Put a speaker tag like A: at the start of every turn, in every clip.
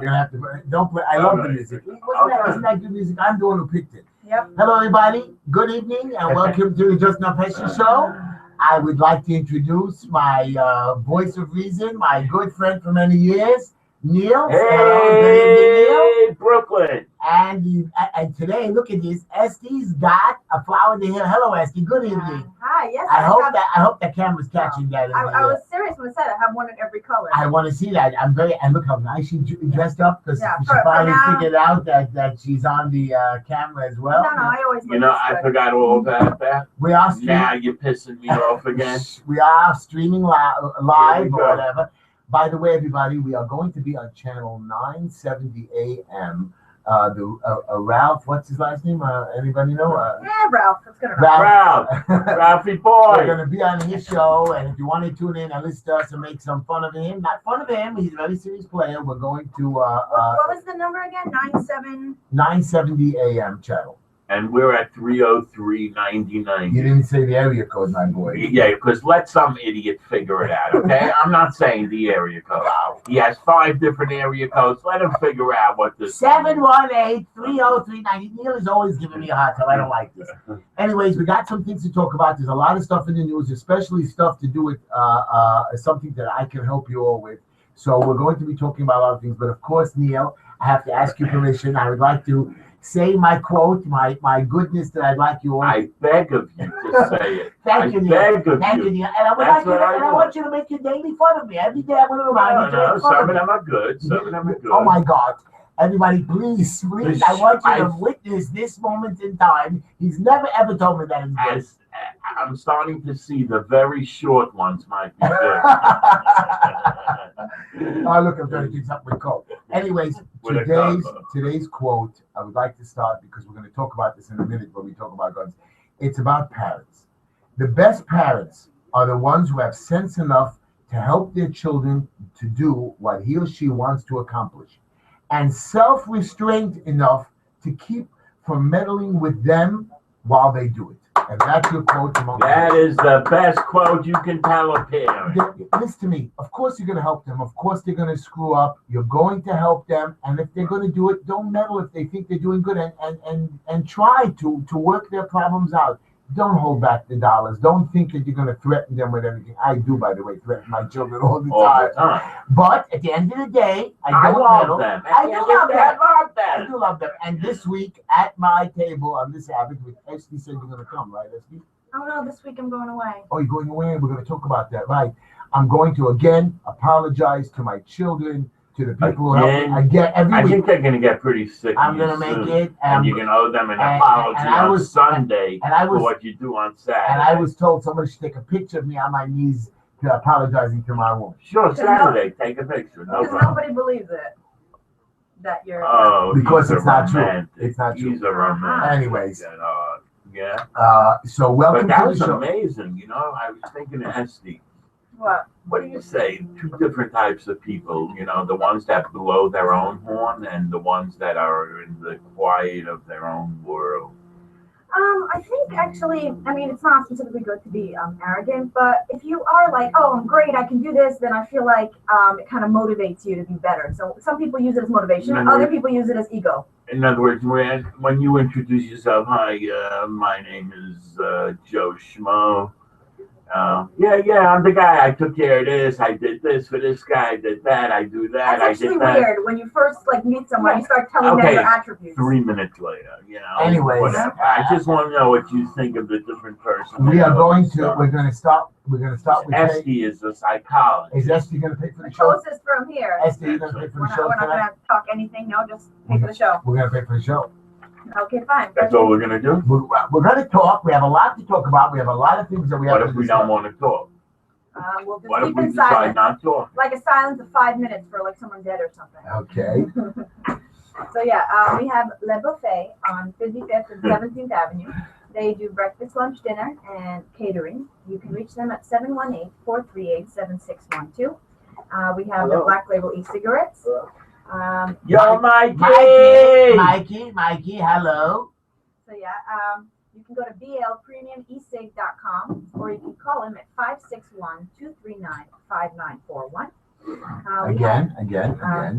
A: You're gonna have to don't play. I love the music. Wasn't that good music? I'm the one who picked it.
B: Yep.
A: Hello, everybody. Good evening, and welcome to the Just Enough Heshy Show. I would like to introduce my voice of reason, my good friend for many years, Neil. Hello, good evening, Neil.
C: Hey, Brooklyn.
A: And today, look at this. Esty's got a flower to hear. Hello, Esty. Good evening.
B: Hi. Yes.
A: I hope that camera's catching that.
B: I was serious when I said I have one in every color.
A: I want to see that. And look how nice she dressed up because she
B: for
A: finally
B: now,
A: figured out that she's on the camera as well.
B: No, I always.
C: I forgot all about that.
A: We are streaming.
C: Now you're pissing me off again.
A: We are streaming live or whatever. By the way, everybody, we are going to be on channel 970 AM. Ralph, what's his last name? Anybody know?
B: Ralph. Let's get it.
C: Ralphie boy.
A: We're going to be on his show, and if you want to tune in and listen to us and make some fun of him, not fun of him, he's a very serious player. We're going to
B: what was the number again?
A: 970 AM channel.
C: And we're at 303.99.
A: You didn't say the area code, my boy.
C: Yeah, because let some idiot figure it out, okay? I'm not saying the area code. He has 5 different area codes. Let him figure out what this
A: 718-303-90. Neil is always giving me a hard time. I don't like this. Anyways, we got some things to talk about. There's a lot of stuff in the news, especially stuff to do with something that I can help you all with. So we're going to be talking about a lot of things. But of course, Neil, I have to ask you permission. I would like to say my quote, my goodness that I'd like you all.
C: I beg of you to say it.
A: Thank you, Neil. Thank you, Neil. And I want you to make your daily fun of me. Every day I'm going to remind you to make fun
C: some of them are good. Some of them are good.
A: Oh, my God. Everybody, please, I want you to witness this moment in time. He's never, ever told me that he's good.
C: I'm starting to see the very short ones might be good.
A: Oh, look, I'm trying to do something with Cole. Anyways, today's quote, I would like to start because we're going to talk about this in a minute when we talk about guns. It's about parents. The best parents are the ones who have sense enough to help their children to do what he or she wants to accomplish, and self-restraint enough to keep from meddling with them while they do it. And that's your quote.
C: That is the best quote you can tell a parent.
A: Listen to me. Of course you're going to help them. Of course they're going to screw up. You're going to help them. And if they're going to do it, don't meddle if they think they're doing good. And try to work their problems out. Don't hold back the dollars. Don't think that you're going to threaten them with everything. I do, by the way, threaten my children all the time. But at the end of the day, I love them. I do love them. And this week at my table on this habit, with Esty said you're going to come, right, Esty?
B: Oh, no, this week I'm going away.
A: Oh, you're going away? We're going to talk about that, right? I'm going to, again, apologize to my children, to the people who help me. I think
C: they're going to get pretty sick.
A: I'm going to make it.
C: And you're going to owe them an apology on Sunday for what you do on Saturday.
A: And I was told somebody should take a picture of me on my knees apologizing to my woman.
C: Sure, Saturday, take a picture. No problem.
B: Nobody believes it. That you're...
A: because it's not true. It's not true.
C: He's a romantic.
A: Anyways.
C: Yeah.
A: So welcome
C: to
A: the show.
C: Amazing. You know, I was thinking of Esty.
B: What
C: do you say? 2 different types of people, the ones that blow their own horn and the ones that are in the quiet of their own world.
B: I think actually, it's not specifically good to be arrogant, but if you are like, oh, I'm great, I can do this, then I feel like it kind of motivates you to be better. So some people use it as motivation, other people use it as ego.
C: In other words, when you introduce yourself, hi, my name is Joe Schmo. I'm the guy. I took care of this. I did this for this guy. I did that. I do that.
B: That's actually weird. When you first meet someone, you start telling them your attributes.
C: 3 minutes later,
A: Anyways,
C: whatever. I just want to know what you think of the different person.
A: We're going to stop. We're going to start with
C: Esty is a psychologist.
A: Is Esty going to pay for the show?
B: Closest from here.
A: Esty, you're going to pay for the show
B: tonight? We're not going to talk anything. No, just pay for the show.
A: We're going to pay for the show.
B: Okay, fine.
C: That's all we're going to do?
A: We're going to talk. We have a lot to talk about. We have a lot of things that we have to discuss.
C: What if we don't want to talk?
B: We'll just
C: what
B: keep
C: if we
B: in
C: decide
B: silence.
C: not to talk?
B: Like a silence of 5 minutes for someone dead or something.
A: Okay.
B: So we have Le Buffet on 55th and 17th Avenue. They do breakfast, lunch, dinner, and catering. You can reach them at 718-438-7612. We have the Black Label e-cigarettes.
C: Yo, Mikey,
A: hello.
B: So you can go to blpremiumesig.com or you can call him at 561-239-5941.
A: Again.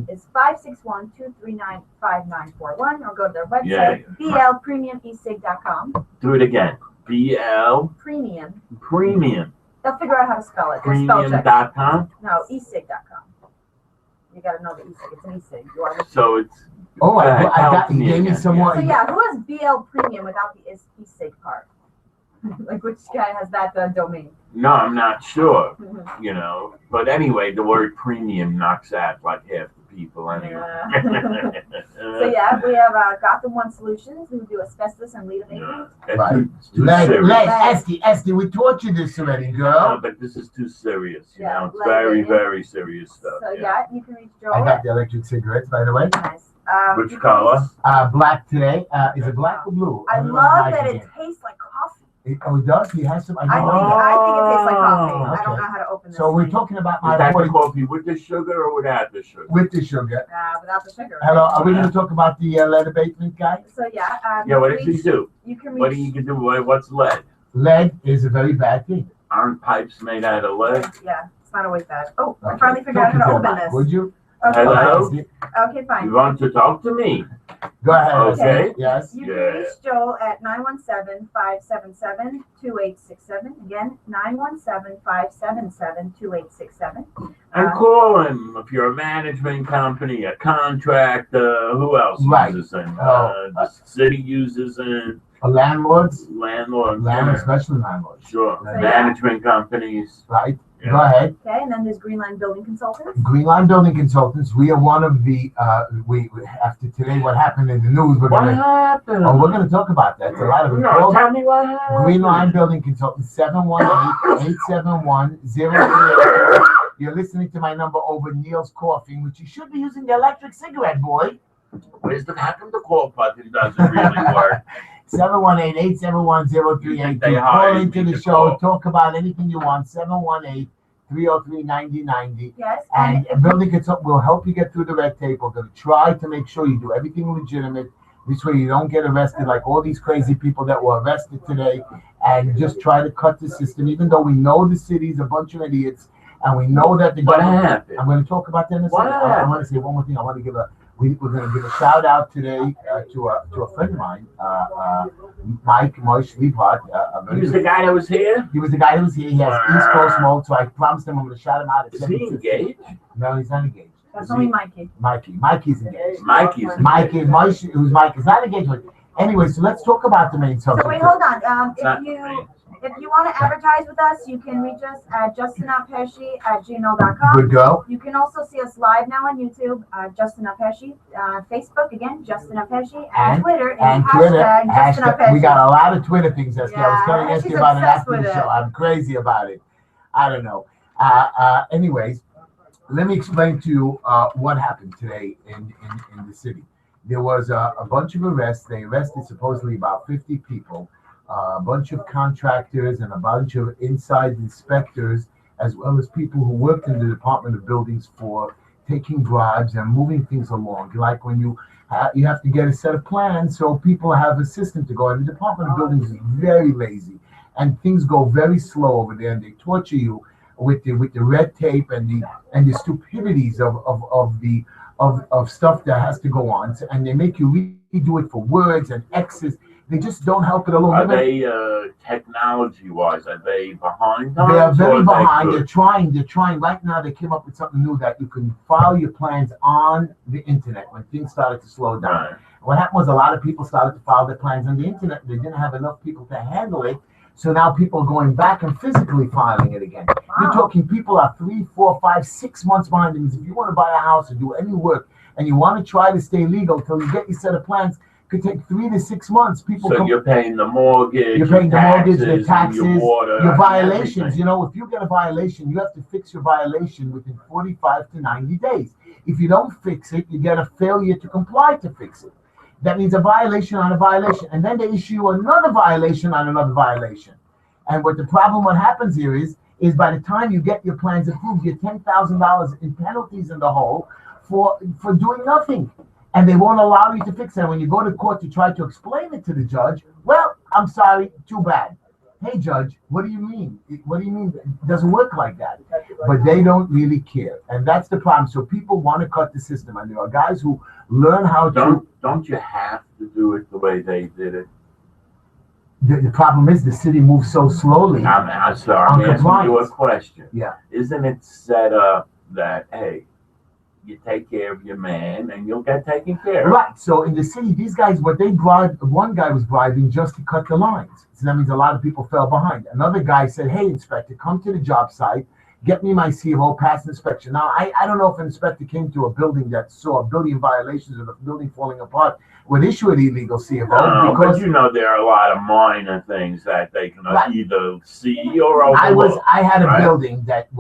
B: It's 561-239-5941, or go to their website, blpremiumesig.com.
C: Do it again. BL
B: Premium. They'll figure out how to spell it. They're spell check.
C: Premium.com.
B: No, esig.com. You got to know the esig. It's an esig. You are.
C: So it's.
A: Oh, I got. You gave me some more.
B: So yeah, who has BL Premium without the esig part? Like, which guy has that domain?
C: No, I'm not sure. You know, but anyway, the word premium knocks out like half the people anyway.
B: So yeah, we have Gotham One Solutions who do asbestos and lead abatement.
A: Right. Esty, we taught you this already, girl.
C: No, but this is too serious. You know, it's
B: like
C: very, very serious stuff.
B: So yeah, you can reach Joe.
A: I got the electric cigarettes, by the way.
B: Nice.
C: Which color?
A: Black today. Is it black or blue?
B: I love that it tastes like coffee.
A: It does? He has some.
B: I think it tastes like coffee. Okay. I don't know how to open this.
A: So we're talking about my
C: coffee with the sugar or without the sugar?
A: With the sugar.
B: Without the sugar.
A: Hello, are we going to talk about the lead abatement guy?
B: So yeah.
C: What does he do?
B: You can reach.
C: What do you do? What's lead?
A: Lead is a very bad thing.
C: Aren't pipes made out of lead?
B: Yeah, it's not always bad. Oh, I finally figured out how to open this.
A: Would you?
B: Okay.
C: Hello?
B: Okay, fine.
C: You want to talk to me?
A: Go ahead.
C: Okay.
A: Yes.
B: You can reach Joel at 917-577-2867. Again, 917-577-2867.
C: And call him if you're a management company, a contractor, who else uses him? The city uses him.
A: Landlords,
C: especially
A: landlords.
C: Sure. Management companies.
A: Right. Yeah. Go ahead.
B: Okay, and then there's Greenline Building Consultants.
A: Greenline Building Consultants. We are one of the. We after today, what happened in the news?
C: What happened?
A: Oh, we're going to talk about that. It's a lot of.
C: No, tell me what happened.
A: Greenline Building Consultants 718-871-0388. You're listening to my number over Neil's coughing, which you should be using the electric cigarette, boy.
C: Wisdom, how come the call button doesn't really work?
A: 718-871-0382. Call into the show. Talk about anything you want. 718-303-9090.
B: Yes.
A: And Building Consultant will help you get through the red tape. We're going to try to make sure you do everything legitimate. This way you don't get arrested like all these crazy people that were arrested today. And just try to cut the system, even though we know the city's a bunch of idiots. And we know that the government. I'm going to talk about that in a second. I want to say one more thing. I want to give we're going to give a shout out today to a friend of mine, Mike Leapart.
C: He was the guy that was here?
A: He was the guy that was here. He has East Coast mode, so I promised him I'm going to shout him out.
C: Is he engaged?
A: No, he's not engaged.
B: That's only Mikey.
A: Mikey's engaged.
C: Mikey,
A: who's Mike, is not engaged. Anyway, so let's talk about the main subject.
B: So wait, hold on. If you want to advertise with us, you can reach us at justenoughheshy@gmail.com.
A: Good girl.
B: You can also see us live now on YouTube, Just Enough Heshy. Facebook, again, Just Enough Heshy. And Twitter is hashtag Just Enough Heshy.
A: We got a lot of Twitter things, Esty. I was going to ask you about it after the show. I'm crazy about it. I don't know. Anyways, let me explain to you what happened today in the city. There was a bunch of arrests. They arrested supposedly about 50 people. A bunch of contractors and a bunch of inside inspectors, as well as people who worked in the Department of Buildings for taking bribes and moving things along. Like when you have to get a set of plans, so people have a system to go. And the Department of Buildings is very lazy, and things go very slow over there, and they torture you with the red tape and the stupidities of stuff that has to go on, and they make you redo it for words and X's. They just don't help it a little bit.
C: Are they technology-wise? Are they behind?
A: They are very behind. They're trying. Right now, they came up with something new that you can file your plans on the internet when things started to slow down.
C: Right.
A: What happened was a lot of people started to file their plans on the internet. They didn't have enough people to handle it. So now people are going back and physically filing it again. Wow. You're talking people are 3, 4, 5, 6 months behind. If you want to buy a house or do any work and you want to try to stay legal till you get your set of plans, could take 3 to 6 months.
C: You're paying the mortgage.
A: You're paying the mortgage, the taxes,
C: your water,
A: your violations. Everything. You know, if you get a violation, you have to fix your violation within 45 to 90 days. If you don't fix it, you get a failure to comply to fix it. That means a violation on a violation, and then they issue another violation on another violation. And what happens here is by the time you get your plans approved, you're $10,000 in penalties in the hole for doing nothing. And they won't allow you to fix it. When you go to court to try to explain it to the judge, well, I'm sorry, too bad. hey, judge, what do you mean? What do you mean? It doesn't work like that. But they don't really care. And that's the problem. So people want to cut the system. And there are guys who learn how to.
C: Don't you have to do it the way they did it?
A: The problem is the city moves so slowly.
C: I'm sorry. I'm asking you a question.
A: Yeah.
C: Isn't it set up that, hey, you take care of your man and you'll get taken care of?
A: Right. So in the city, these guys, what they bribed, one guy was bribing just to cut the lines. So that means a lot of people fell behind. Another guy said, hey, inspector, come to the job site, get me my CFO, pass inspection. Now, I don't know if an inspector came to a building that saw a billion violations or the building falling apart would issue an illegal CFO.
C: No,
A: because
C: but there are a lot of minor things that they can either see or overlook.
A: I had a building that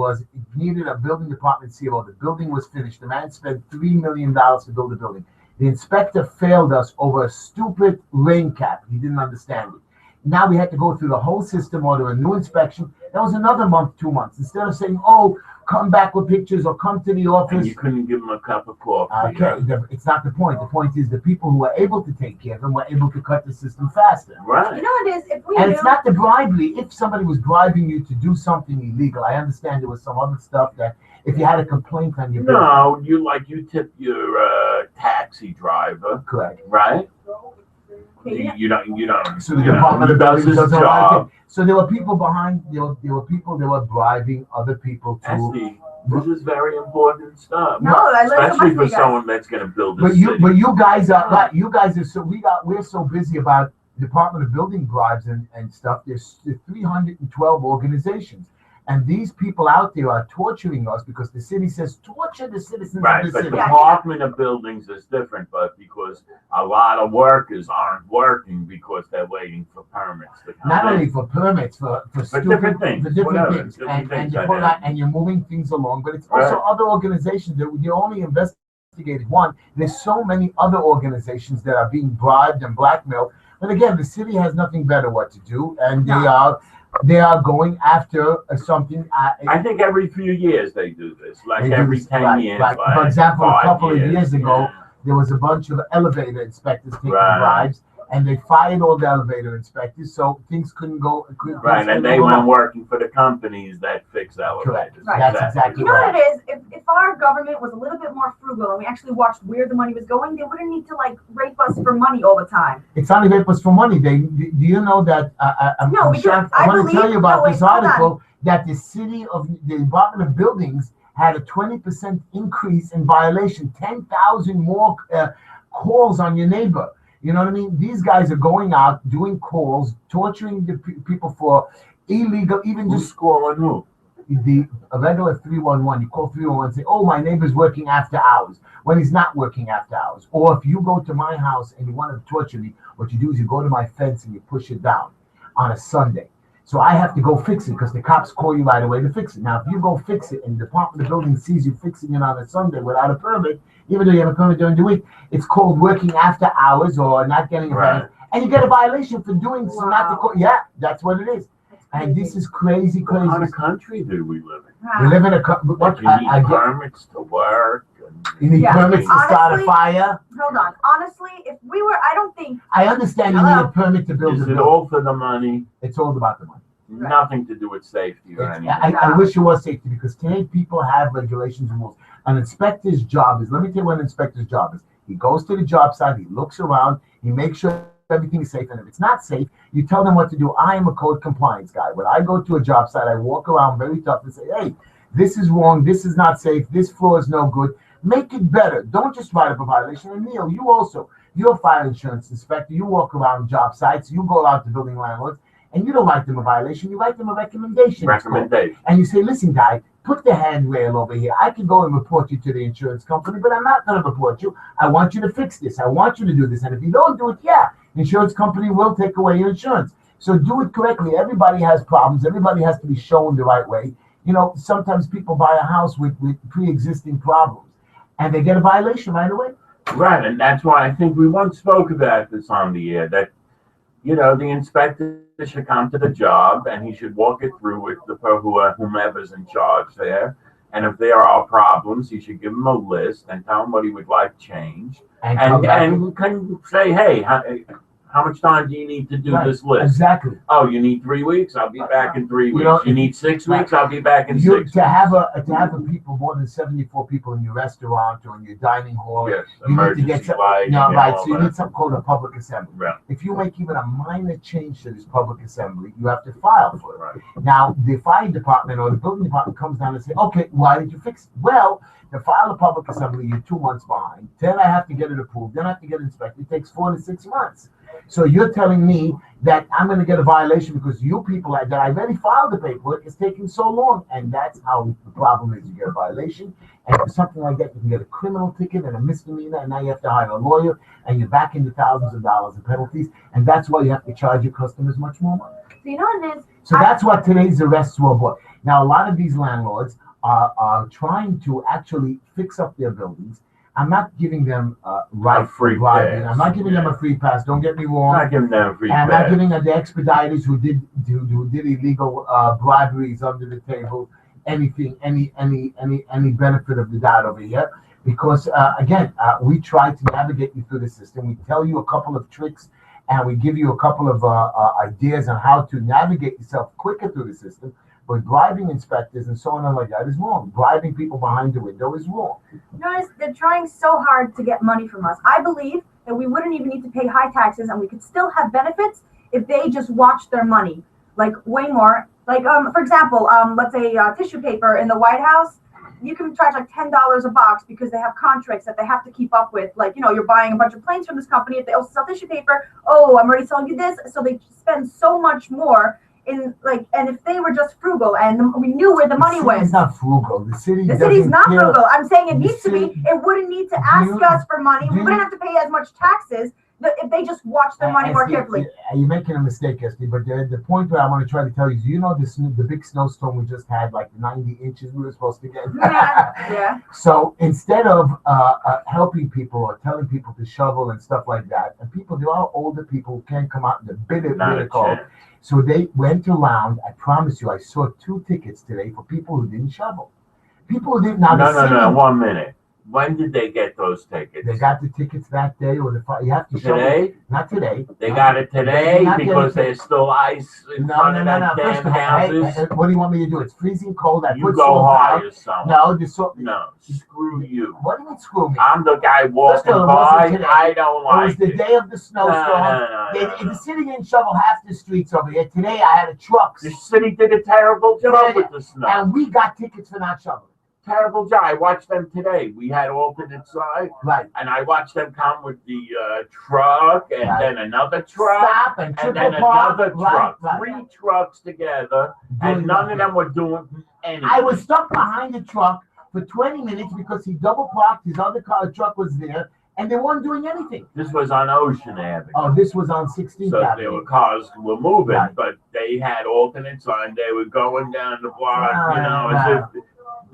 A: needed a building department CFO. The building was finished. The man spent $3 million to build the building. The inspector failed us over a stupid rain cap. He didn't understand it. Now we had to go through the whole system, order a new inspection. That was another month, 2 months. Instead of saying, oh, come back with pictures or come to the office.
C: And you couldn't give them a cup of coffee.
A: Okay, it's not the point. The point is the people who were able to take care of them were able to cut the system faster.
C: Right.
B: You know what it is?
A: It's not the bribery. If somebody was bribing you to do something illegal, I understand there was some other stuff that if you had a complaint on your
C: bill. No, you tip your taxi driver.
A: Correct.
C: Right? You don't.
A: So the Department of Buildings doesn't like it. So there were people behind. There were people that were bribing other people to.
C: This is very important stuff.
B: No,
C: especially for someone that's going to build.
A: But you guys are right. You guys are we're so busy about Department of Building bribes and stuff. There's 312 organizations. And these people out there are torturing us because the city says torture the citizens of the city.
C: But the Department of Buildings is different, but because a lot of workers aren't working because they're waiting for permits to come
A: Not only for permits, for
C: different things.
A: For different things. And you're moving things along, but it's also other organizations that you only investigated one. There's so many other organizations that are being bribed and blackmailed. But again, the city has nothing better what to do, and they are going after something.
C: I think every few years they do this, like every 10 years.
A: For example, a couple of years ago, there was a bunch of elevator inspectors taking bribes, and they fired all the elevator inspectors, so things couldn't go.
C: And they went working for the companies that fix elevators.
A: Correct. Right. That's exactly
B: You know what it is? If our government was a little bit more frugal and we actually watched where the money was going, they wouldn't need to rape us for money all the time.
A: It's not rape us for money. Do you know that? I want to tell you about this article that the Department of Buildings had a 20% increase in violation, 10,000 more calls on your neighbor. You know what I mean? These guys are going out, doing calls, torturing the people for illegal, even
C: Who's
A: just
C: calling who?
A: A regular 311. You call 311 and say, oh, my neighbor's working after hours, when he's not working after hours. Or if you go to my house and you want to torture me, what you do is you go to my fence and you push it down on a Sunday. So I have to go fix it because the cops call you right away to fix it. Now, if you go fix it and the Department of Building sees you fixing it on a Sunday without a permit, even though you have a permit during the week, it's called working after hours or not getting a permit. And you get a violation for doing so. Not to call. Yeah, that's what it is. And this is crazy.
C: What kind of country do we live in?
A: We live in a country.
C: You need permits to work.
A: You need permits to start a fire.
B: Hold on. Honestly, if we were, I don't think.
A: I understand you need a permit to build a building.
C: Is it all for the money?
A: It's all about the money.
C: Nothing to do with safety or anything.
A: I wish it was safety because today people have regulations and rules. An inspector's job is, let me tell you what an inspector's job is. He goes to the job site, he looks around, he makes sure everything is safe. And if it's not safe, you tell them what to do. I am a code compliance guy. When I go to a job site, I walk around very tough and say, hey, this is wrong, this is not safe, this floor is no good. Make it better. Don't just write up a violation. And Neil, you also, you're a fire insurance inspector. You walk around job sites, you go out to building landlords, and you don't write them a violation, you write them a recommendation. And you say, listen, guy, put the handrail over here. I can go and report you to the insurance company, but I'm not going to report you. I want you to fix this. I want you to do this. And if you don't do it, the insurance company will take away your insurance. So do it correctly. Everybody has problems. Everybody has to be shown the right way. You know, sometimes people buy a house with pre-existing problems, and they get a violation right away.
C: Right, and that's why I think we once spoke about this on the air, that the inspector should come to the job and he should walk it through with whomever's in charge there. And if there are problems, he should give him a list and tell him what he would like changed. And can say, hey, How much time do you need to do this list?
A: Exactly.
C: Oh, you need 3 weeks? I'll be back in 3 weeks.
A: You know,
C: You need 6 weeks? I'll be back in 6 weeks.
A: To have a people, more than 74 people in your restaurant or in your dining hall.
C: Yes,
A: you need to get some, right. So you need something called a public assembly.
C: Right.
A: If you make even a minor change to this public assembly, you have to file for it.
C: Right.
A: Now, the fire department or the building department comes down and say, okay, why did you fix it? Well, to file a public assembly, you're 2 months behind. Then I have to get it approved. Then I have to get it inspected. It takes 4 to 6 months. So you're telling me that I'm going to get a violation because you people that I already filed the paperwork is taking so long. And that's how the problem is. You get a violation. And for something like that, you can get a criminal ticket and a misdemeanor. And now you have to hire a lawyer. And you're back into thousands of dollars in penalties. And that's why you have to charge your customers much more money.
B: So you know what it is?
A: So that's what today's arrests were about. Now, a lot of these landlords are trying to actually fix up their buildings. I'm not giving them right
C: free
A: bribing.
C: pass.
A: I'm not giving them a free pass. Don't get me wrong.
C: I'm not giving them a free
A: I'm
C: pass.
A: not giving them the expediters who did illegal briberies under the table anything, any benefit of the doubt over here. Because again, we try to navigate you through the system. We tell you a couple of tricks, and we give you a couple of ideas on how to navigate yourself quicker through the system. But bribing inspectors and so on and like that is wrong. Bribing people behind the window is wrong.
B: Notice they're trying so hard to get money from us. I believe that we wouldn't even need to pay high taxes and we could still have benefits if they just watched their money, like way more. Like, for example, let's say tissue paper in the White House, you can charge like $10 a box because they have contracts that they have to keep up with. Like, you're buying a bunch of planes from this company. If they also sell tissue paper, oh, I'm already selling you this. So they spend so much more. And if they were just frugal and we knew where the money went.
A: It's not frugal. The city's
B: not frugal. I'm saying it needs to be. It wouldn't need to ask us for money. We wouldn't have to pay as much taxes if they just watch their money more carefully.
A: You're making a mistake, Esty, but the point that I want to try to tell you is, the big snowstorm we just had, like 90 inches we were supposed to get.
B: Yeah.
A: So instead of helping people or telling people to shovel and stuff like that, and there are older people who can't come out in the bitter cold. So they went around. I promise you, I saw 2 tickets today for people who didn't shovel. People who didn't.
C: No. 1 minute. When did they get those tickets?
A: They got the tickets that day, or you have to show
C: today.
A: Not today.
C: They got it today because there's still ice in front of that damn houses.
A: Hey, what do you want me to do? It's freezing cold.
C: You go hire someone. No, screw you.
A: What do you mean screw me?
C: I'm the guy walking by. I don't like it.
A: It was the day of the snowstorm. The city didn't shovel half the streets over here. Today I had a truck.
C: The city did a terrible job with the snow.
A: And we got tickets for not shoveling.
C: Terrible job. I watched them today. We had alternate side.
A: Right.
C: And I watched them come with the truck and then another truck.
A: Stop and
C: then another truck. Right. 3 trucks together. And none of them were doing anything.
A: I was stuck behind the truck for 20 minutes because he double parked. His other truck was there. And they weren't doing anything.
C: This was on Ocean Avenue.
A: Oh, this was on 16th
C: so
A: Avenue.
C: There were cars were moving, but they had alternate sign. They were going down the block, as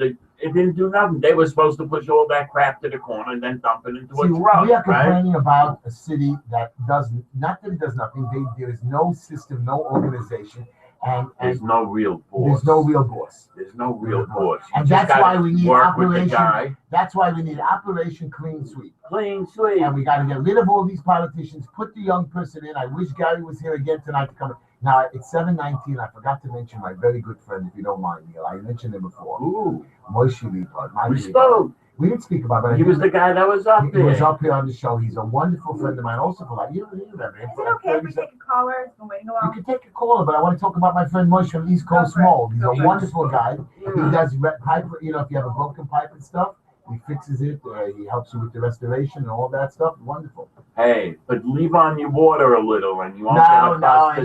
C: if it didn't do nothing. They were supposed to push all that crap to the corner and then dump it into a truck.
A: We are complaining about a city that doesn't, not that it does nothing. There is no system, no organization. And
C: there's no real boss.
A: There's no real boss.
C: There's no real boss.
A: And that's why we need Operation. That's why we need Operation Clean Sweep.
C: Clean Sweep.
A: And we got to get rid of all these politicians. Put the young person in. I wish Gary was here again tonight to come. Now it's 7:19. I forgot to mention my very good friend, if you don't mind, Neil. I mentioned him before.
C: Ooh.
A: Moishe Liebhardt.
C: We spoke.
A: We didn't speak about it.
C: He was the guy that was up there.
A: He was up here on the show. He's a wonderful friend of mine. Also, for like, you remember him.
B: Is it okay if we take a caller? It's been waiting a while.
A: You can take a caller, but I want to talk about my friend Moishe from East Coast Mold. He's a wonderful guy. He does pipe, if you have a broken pipe and stuff, he fixes it. He helps you with the restoration and all that stuff. Wonderful.
C: Hey, but leave on your water a little, and you won't
A: No,
C: get a pipe.
A: You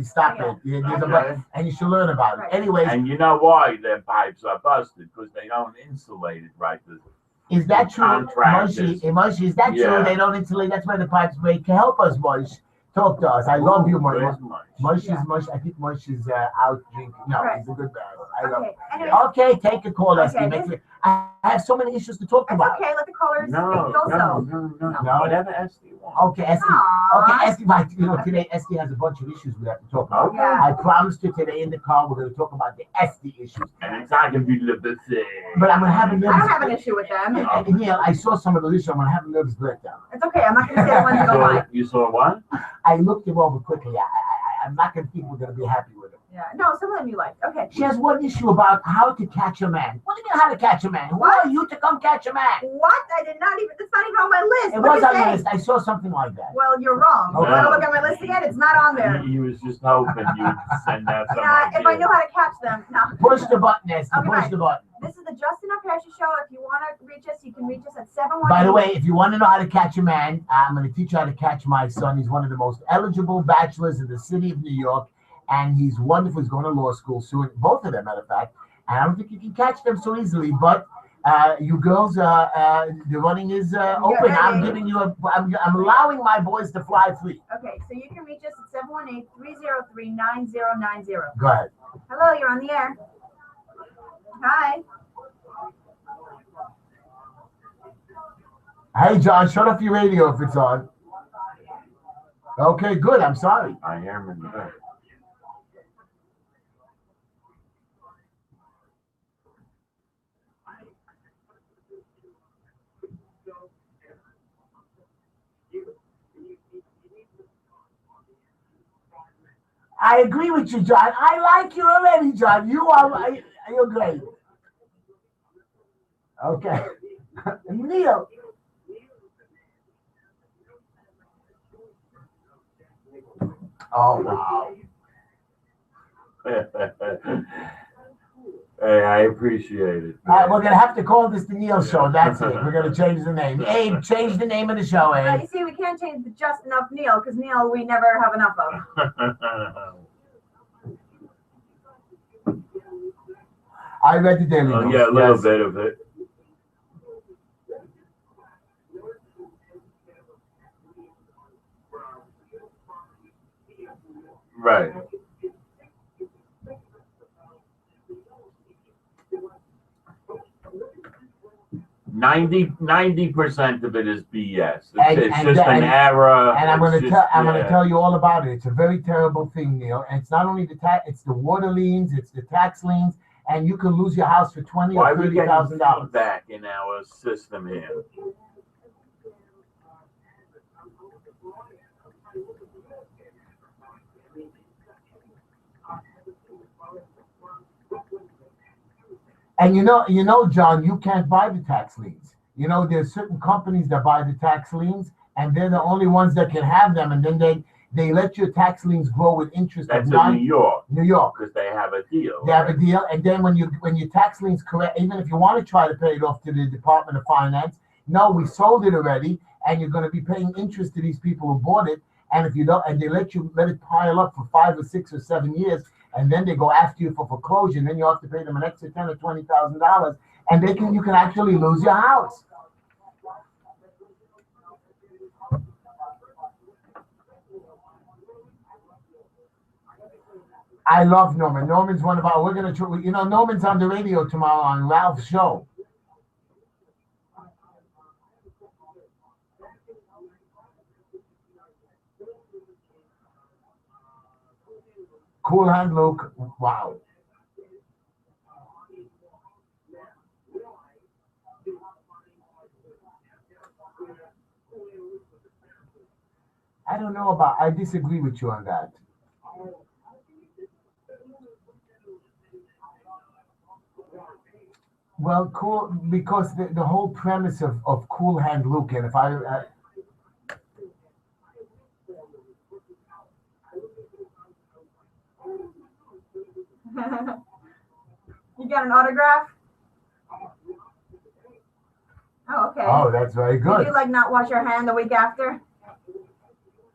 A: stop it. And you should learn about it. Anyways.
C: And you know why their pipes are busted? Because they don't insulate it right.
A: Is that true, Moishe? Is that true? They don't insulate. That's why the pipes break. Help us, Moishe. Talk to us. I love you, Moishe. Moishe. I think Moishe's out drinking. No, he's a good guy. I love him. Okay, take a call, Esty. I have so many issues to talk about.
B: Okay, let the callers speak also.
C: No. Whatever Esty wants.
A: Okay, Esty.
B: Aw.
A: Okay, Esty. Today Esty has a bunch of issues we have to talk about.
B: Yeah.
A: I promised her today in the car we're going to talk about the Esty issues.
C: And it's not going to be the thing.
A: But I'm going to have a
B: I
A: nervous.
B: don't have an issue with them.
A: And Neil, I saw some of those issues. I'm going to have a nervous breakdown.
B: It's okay. I'm not going to say the ones you don't like.
C: You saw what?
A: I looked him over quickly. I'm not going to think we're going to be happy with him.
B: Yeah. No, some of them you like. Okay.
A: She has one issue about how to catch a man. What do you mean how to catch a man? Who
B: What?
A: are you to come catch a man?
B: What? I did not even. It's not even on my list.
A: It
B: What
A: was
B: you
A: on the
B: say?
A: list. I saw something like that.
B: Well, you're wrong.
A: Okay.
B: You want to look at my list again? It's not on there.
C: He was just hoping you'd send out some
B: If I knew
C: ideas.
B: how to catch them. No.
A: Push the button, Esty.
B: Okay,
A: Push
B: fine.
A: the button.
B: This is the Just Enough Heshy Show. If you want to reach us, you can reach us at 718.
A: By the way, if you want to know how to catch a man, I'm going to teach you how to catch my son. He's one of the most eligible bachelors in the city of New York, and he's wonderful. He's going to law school soon. Both of them, matter of fact. And I don't think you can catch them so easily. But you girls, the running is open.
B: ready.
A: I'm giving you I'm allowing my boys to fly free.
B: Okay, so you can reach us at 718-303-9090.
A: Go ahead.
B: Hello, you're on the air. Hi.
A: Hey, John, shut off your radio if it's on. Okay, good. I'm sorry.
C: I am in there.
A: I agree with you, John. I like you already, John. You're great. Okay. Neil. Oh, wow.
C: Hey, I appreciate it.
A: All right, we're going to have to call this the Neil Show. That's it. We're going to change the name. Abe, change the name of the show,
B: Well,
A: Abe.
B: you see, we can't change the Just Enough Neil, because Neil we never have enough of.
A: I read the Daily
C: Oh,
A: News.
C: yeah, a little
A: Yes.
C: bit of it. Right. 90% of it is BS. It's just an error.
A: And I'm going to
C: yeah.
A: tell you all about it. It's a very terrible thing, Neil. And it's not only it's the water liens, it's the tax liens, and you can lose your house for $20,000
C: Why
A: or
C: are we getting
A: $30,000.
C: feedback in our system here?
A: And you know, John, you can't buy the tax liens. You know, there's certain companies that buy the tax liens, and they're the only ones that can have them. And then they let your tax liens grow with interest.
C: That's in New York.
A: New York.
C: Because they have a deal.
A: They have a deal, and then when your tax liens correct, even if you want to try to pay it off to the Department of Finance, no, we sold it already, and you're going to be paying interest to these people who bought it. And if you don't, and they let it pile up for 5 or 6 or 7 years, and then they go after you for foreclosure, and then you have to pay them an extra $10,000 or $20,000, and you can actually lose your house. I love Norman. Norman's one of our. We're gonna, Norman's on the radio tomorrow on Ralph's show. Cool Hand Luke. Wow. I don't know about. I disagree with you on that. Well, cool, because the whole premise of Cool Hand Luke, and if
B: You got an autograph? Oh, okay.
A: Oh, that's very
B: Did
A: good.
B: you not wash your hand the week after?